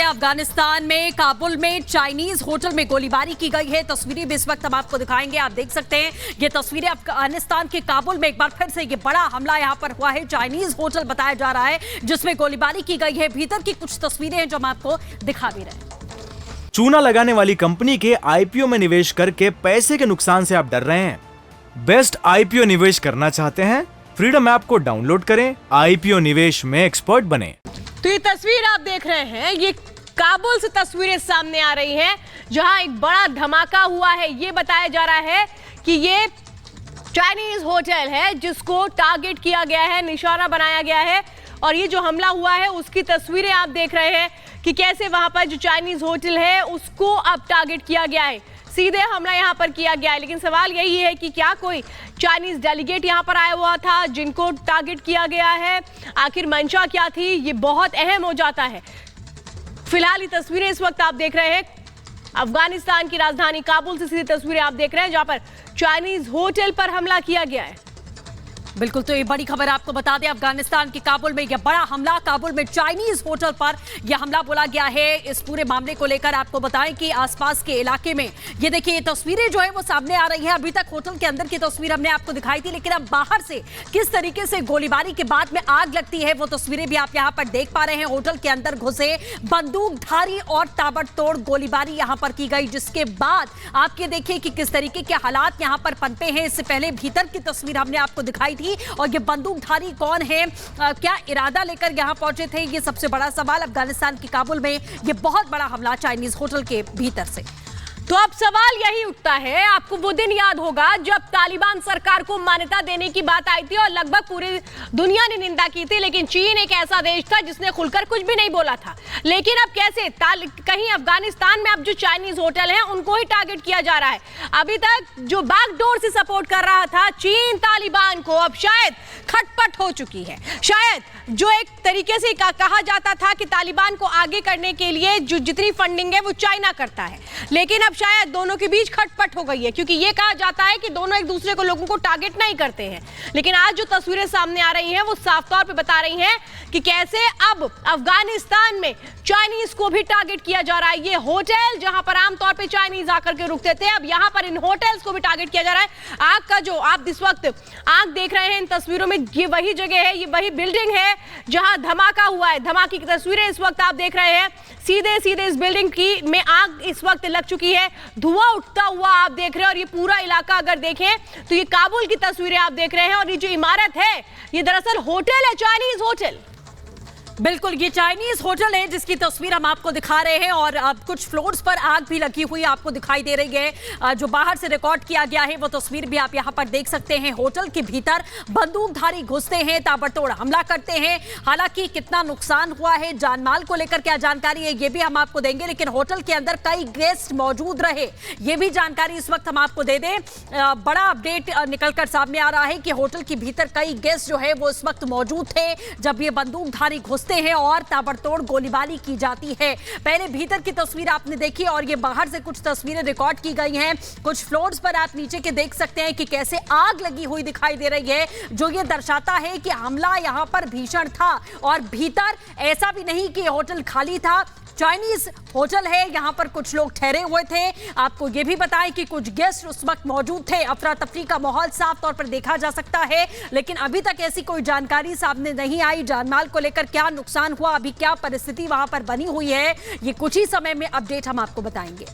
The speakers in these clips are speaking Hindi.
अफगानिस्तान में काबुल में चाइनीज होटल में गोलीबारी की गई है। तस्वीरें भी इस वक्त हम आपको दिखाएंगे। आप देख सकते हैं ये तस्वीरें अफगानिस्तान के काबुल में एक बार फिर से ये बड़ा हमला यहां पर हुआ है। चाइनीज होटल बताया जा रहा है जिसमें गोलीबारी की गई है। भीतर की कुछ तस्वीरें हैं जो हम आपको दिखा भी रहे हैं। चूना लगाने वाली कंपनी के आईपीओ में निवेश करके पैसे के नुकसान से आप डर रहे हैं? बेस्ट आईपीओ निवेश करना चाहते हैं? फ्रीडम ऐप को डाउनलोड करें, आईपीओ निवेश में एक्सपर्ट बने। तो ये तस्वीर आप देख रहे हैं, ये काबुल से तस्वीरें सामने आ रही हैं जहां एक बड़ा धमाका हुआ है। ये बताया जा रहा है कि ये चाइनीज होटल है जिसको टारगेट किया गया है, निशाना बनाया गया है। और ये जो हमला हुआ है उसकी तस्वीरें आप देख रहे हैं कि कैसे वहां पर जो चाइनीज होटल है उसको अब टारगेट किया गया है। सीधे हमला यहां पर किया गया है। लेकिन सवाल यही है कि क्या कोई चाइनीज डेलीगेट यहां पर आया हुआ था जिनको टारगेट किया गया है? आखिर मंशा क्या थी? ये बहुत अहम हो जाता है। फिलहाल ये तस्वीरें इस वक्त आप देख रहे हैं अफगानिस्तान की राजधानी काबुल से सीधी तस्वीरें आप देख रहे हैं जहां पर चाइनीज होटल पर हमला किया गया है। बिल्कुल, तो ये बड़ी खबर आपको बता दें, अफगानिस्तान के काबुल में यह बड़ा हमला, काबुल में चाइनीज होटल पर यह हमला बोला गया है। इस पूरे मामले को लेकर आपको बताएं कि आसपास के इलाके में ये देखिए ये तस्वीरें जो है वो सामने आ रही हैं। अभी तक होटल के अंदर की तस्वीर हमने आपको दिखाई थी, लेकिन अब बाहर से किस तरीके से गोलीबारी के बाद में आग लगती है वो तस्वीरें भी आप यहाँ पर देख पा रहे हैं। होटल के अंदर घुसे बंदूकधारी और ताबड़तोड़ गोलीबारी यहाँ पर की गई, जिसके बाद आप ये देखिए कि किस तरीके के हालात यहाँ पर पनपे हैं। इससे पहले भीतर की तस्वीर हमने आपको दिखाई थी। और ये बंदूकधारी कौन है, क्या इरादा लेकर यहां पहुंचे थे, ये सबसे बड़ा सवाल। अफगानिस्तान की काबुल में ये बहुत बड़ा हमला चाइनीज होटल के भीतर से। तो अब सवाल यही उठता है, आपको वो दिन याद होगा जब तालिबान सरकार को मान्यता देने की बात आई थी और लगभग पूरी दुनिया ने निंदा की थी, लेकिन चीन एक ऐसा देश था जिसने खुलकर कुछ भी नहीं बोला था। लेकिन अब कैसे कहीं अफगानिस्तान में अब जो चाइनीज होटल हैं उनको ही टारगेट किया जा रहा है। अभी तक जो बैकडोर से सपोर्ट कर रहा था चीन तालिबान को, अब शायद खटपट हो चुकी है। शायद जो एक तरीके से कहा जाता था कि तालिबान को आगे करने के लिए जो जितनी फंडिंग है वो चाइना करता है, लेकिन अब शायद दोनों के बीच खटपट हो गई है, क्योंकि ये कहा जाता है कि दोनों एक दूसरे को लोगों को टारगेट नहीं करते हैं। लेकिन आज जो तस्वीरें सामने आ रही हैं वो साफ तौर पे बता रही हैं कि कैसे अब अफगानिस्तान में चाइनीज को भी टारगेट किया जा रहा है। ये होटल जहां पर आमतौर पे चाइनीज आकर के रुकते थे, अब यहां पर इन होटल्स को भी टारगेट किया जा रहा है। आग का जो आप इस वक्त आग देख रहे हैं इन तस्वीरों में, ये वही जगह है, ये वही बिल्डिंग है जहां धमाका हुआ है। धमाके की तस्वीरें इस वक्त आप देख रहे हैं। सीधे सीधे इस बिल्डिंग की में आग इस वक्त लग चुकी है, धुआं उठता हुआ आप देख रहे हैं। और ये पूरा इलाका अगर देखें तो ये काबुल की तस्वीरें आप देख रहे हैं। और ये जो इमारत है ये दरअसल होटल है, चाइनीज होटल। बिल्कुल, ये चाइनीज होटल है जिसकी तस्वीर हम आपको दिखा रहे हैं। और अब कुछ फ्लोर्स पर आग भी लगी हुई आपको दिखाई दे रही है। जो बाहर से रिकॉर्ड किया गया है वो तस्वीर भी आप यहाँ पर देख सकते हैं। होटल के भीतर बंदूकधारी घुसते हैं, ताबड़तोड़ हमला करते हैं। हालांकि कितना नुकसान हुआ है, जानमाल को लेकर क्या जानकारी है ये भी हम आपको देंगे, लेकिन होटल के अंदर कई गेस्ट मौजूद रहे ये भी जानकारी इस वक्त हम आपको दे दें। बड़ा अपडेट निकलकर सामने आ रहा है कि होटल के भीतर कई गेस्ट जो है वो इस वक्त मौजूद थे जब ये बंदूकधारी हैं और ताबड़तोड़ गोलीबारी की जाती है। पहले भीतर की तस्वीर आपने देखी और ये बाहर से कुछ तस्वीरें रिकॉर्ड की गई हैं। कुछ फ्लोर्स पर आप नीचे के देख सकते हैं कि कैसे आग लगी हुई दिखाई दे रही है, जो ये दर्शाता है कि हमला यहां पर भीषण था। और भीतर ऐसा भी नहीं कि होटल खाली था, चाइनीज होटल है, यहां पर कुछ लोग ठहरे हुए थे। आपको यह भी बताएं कि कुछ गेस्ट उस वक्त मौजूद थे। अफरा तफरी का माहौल साफ तौर पर देखा जा सकता है, लेकिन अभी तक ऐसी कोई जानकारी सामने नहीं आई। जानमाल को लेकर क्या नुकसान हुआ, अभी क्या परिस्थिति वहां पर बनी हुई है, ये कुछ ही समय में अपडेट हम आपको बताएंगे।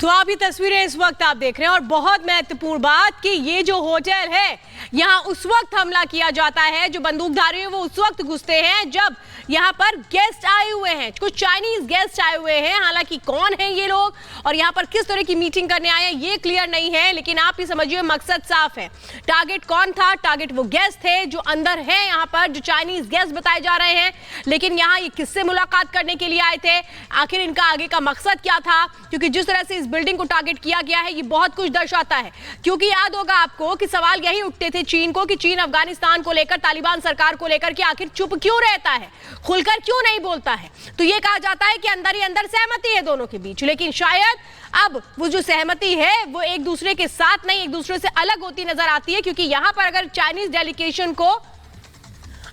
तो आप ये तस्वीरें इस वक्त आप देख रहे हैं। और बहुत महत्वपूर्ण बात कि ये जो होटल है यहाँ उस वक्त हमला किया जाता है, जो बंदूकधारी है वो उस वक्त घुसते हैं जब यहाँ पर गेस्ट आए हुए हैं, कुछ चाइनीज गेस्ट आए हुए हैं। हालांकि कौन है ये लोग और यहाँ पर किस तरह की मीटिंग करने आए हैं ये क्लियर नहीं है, लेकिन आप ये समझिए मकसद साफ है। टारगेट कौन था? टारगेट वो गेस्ट थे जो अंदर है यहाँ पर, जो चाइनीज गेस्ट बताए जा रहे हैं। लेकिन यहाँ ये किससे मुलाकात करने के लिए आए थे, आखिर इनका आगे का मकसद क्या था? क्योंकि जिस तरह से इस बिल्डिंग को टारगेट किया गया है ये बहुत कुछ दर्शाता है। क्योंकि याद होगा आपको कि सवाल यही उठते थे चीन को कि चीन अफगानिस्तान को लेकर, तालिबान सरकार को लेकर कि आखिर चुप क्यों रहता है, खुलकर क्यों नहीं बोलता है। तो ये कहा जाता है कि अंदर ही अंदर सहमति है दोनों के बीच, लेकिन शायद अब वो जो सहमति है वो एक दूसरे के साथ नहीं, एक दूसरे से अलग होती नजर आती है। क्योंकि यहां पर अगर चाइनीज डेलीगेशन को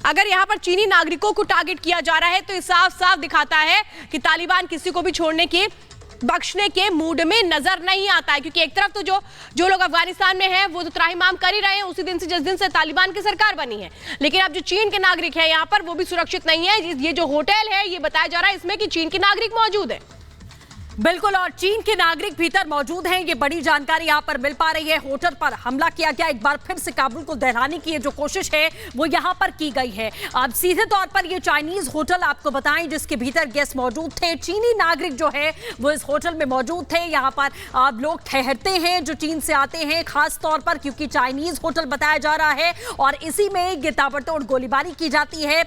अगर यहाँ पर चीनी नागरिकों को टारगेट किया जा रहा है तो ये साफ साफ दिखाता है कि तालिबान किसी को भी छोड़ने की बख्शने के मूड में नजर नहीं आता है, क्योंकि एक तरफ तो जो लोग अफगानिस्तान में हैं वो तो त्राहिमाम कर ही रहे हैं उसी दिन से जिस दिन से तालिबान की सरकार बनी है, लेकिन अब जो चीन के नागरिक हैं यहाँ पर वो भी सुरक्षित नहीं है। ये जो होटल है ये बताया जा रहा है इसमें कि चीन के नागरिक मौजूद है। बिल्कुल, और चीन के नागरिक भीतर मौजूद हैं, ये बड़ी जानकारी यहाँ पर मिल पा रही है। होटल पर हमला किया गया, एक बार फिर से काबुल को दहराने की जो कोशिश है वो यहाँ पर की गई है। अब सीधे तौर पर ये चाइनीज होटल आपको बताएं जिसके भीतर गेस्ट मौजूद थे, चीनी नागरिक जो है वो इस होटल में मौजूद थे। यहाँ पर लोग ठहरते हैं जो चीन से आते हैं, खास तौर पर क्योंकि चाइनीज होटल बताया जा रहा है और इसी में ये ताबड़तोड़ गोलीबारी की जाती है।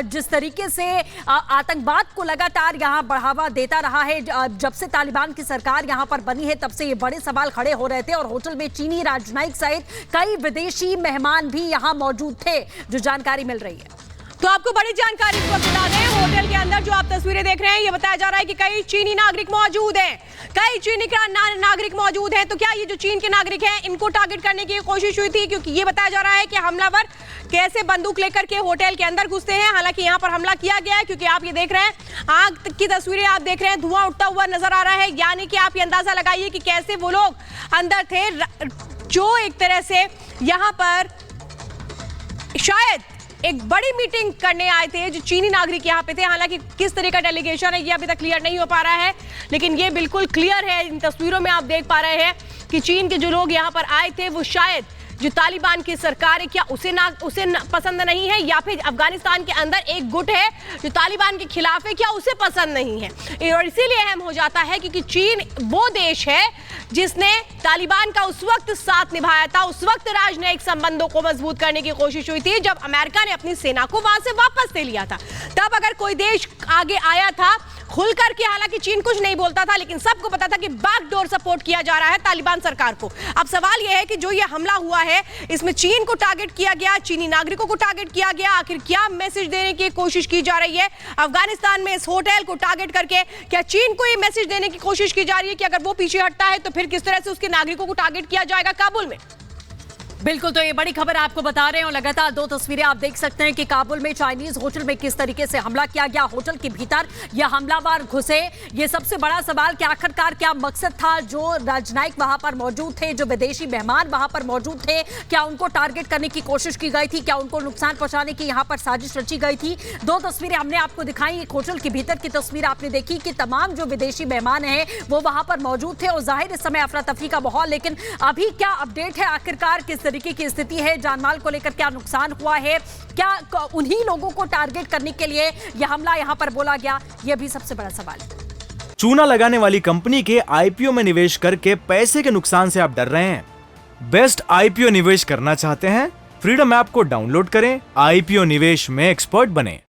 जिस तरीके से आतंकवाद को लगातार यहाँ बढ़ावा देता रहा है, जब से तालिबान की सरकार यहां पर बनी है तब से ये बड़े सवाल खड़े हो रहे थे और होटल में चीनी राजनयिक सहित कई विदेशी मेहमान भी यहां मौजूद थे, जो जानकारी मिल रही है। तो आपको बड़ी जानकारी इस वक्त बता दें, होटल के अंदर जो आप तस्वीरें देख रहे हैं ये बताया जा रहा है कि कई चीनी नागरिक मौजूद हैं, कई चीनी का नागरिक मौजूद हैं। तो क्या ये जो चीन के नागरिक हैं इनको टारगेट करने की कोशिश हुई थी, क्योंकि ये बताया जा रहा है कि हमलावर कैसे बंदूक लेकर के होटल के अंदर घुसते हैं। हालांकि यहाँ पर हमला किया गया है, क्योंकि आप ये देख रहे हैं आग की तस्वीरें आप देख रहे हैं, धुआं उठता हुआ नजर आ रहा है, यानी कि आप ये अंदाजा लगाइए कि कैसे वो लोग अंदर थे जो एक तरह से यहाँ पर शायद एक बड़ी मीटिंग करने आए थे, जो चीनी नागरिक यहाँ पे थे। हालांकि किस तरह का डेलीगेशन है ये अभी तक क्लियर नहीं हो पा रहा है, लेकिन ये बिल्कुल क्लियर है, इन तस्वीरों में आप देख पा रहे हैं कि चीन के जो लोग यहाँ पर आए थे वो शायद जो तालिबान की सरकार है क्या उसे पसंद नहीं है, या फिर अफगानिस्तान के अंदर एक गुट है जो तालिबान के खिलाफ है क्या उसे पसंद नहीं है। और इसीलिए अहम हो जाता है क्योंकि चीन वो देश है जिसने तालिबान का उस वक्त साथ निभाया था, उस वक्त राजनयिक संबंधों को मजबूत करने की कोशिश हुई थी जब अमेरिका ने अपनी सेना को वहां से वापस ले लिया था। तब अगर कोई देश आगे आया था खुल करके, हालांकि चीन कुछ नहीं बोलता था लेकिन सबको पता था कि बैकडोर सपोर्ट किया जा रहा है तालिबान सरकार को। अब सवाल यह है कि जो ये हमला हुआ है इसमें चीन को टारगेट किया गया, चीनी नागरिकों को टारगेट किया गया, आखिर क्या मैसेज देने की कोशिश की जा रही है अफगानिस्तान में इस होटल को टारगेट करके? क्या चीन को ये मैसेज देने की कोशिश की जा रही है कि अगर वो पीछे हटता है तो फिर किस तरह से उसके नागरिकों को टारगेट किया जाएगा काबुल में? बिल्कुल, तो ये बड़ी खबर आपको बता रहे हैं और लगातार दो तस्वीरें आप देख सकते हैं कि काबुल में चाइनीज होटल में किस तरीके से हमला किया गया, होटल के भीतर यह हमलावर घुसे। ये सबसे बड़ा सवाल कि आखिरकार क्या मकसद था, जो राजनयिक वहां पर मौजूद थे, जो विदेशी मेहमान वहां पर मौजूद थे, क्या उनको टारगेट करने की कोशिश की गई थी, क्या उनको नुकसान पहुंचाने की यहाँ पर साजिश रची गई थी? दो तस्वीरें हमने आपको दिखाई, एक होटल के भीतर की तस्वीर आपने देखी कि तमाम जो विदेशी मेहमान हैं वो वहां पर मौजूद थे और जाहिर इस समय अफरा तफरी का माहौल। लेकिन अभी क्या अपडेट है, आखिरकार किस तरीके की स्थिति है, जानमाल को लेकर क्या नुकसान हुआ है, क्या उन्हीं लोगों को टारगेट करने के लिए यह हमला यहां पर बोला गया, यह भी सबसे बड़ा सवाल है। चूना लगाने वाली कंपनी के आईपीओ में निवेश करके पैसे के नुकसान से आप डर रहे हैं? बेस्ट आईपीओ निवेश करना चाहते हैं? फ्रीडम ऐप को डाउनलोड करें, आईपीओ निवेश में एक्सपर्ट बने।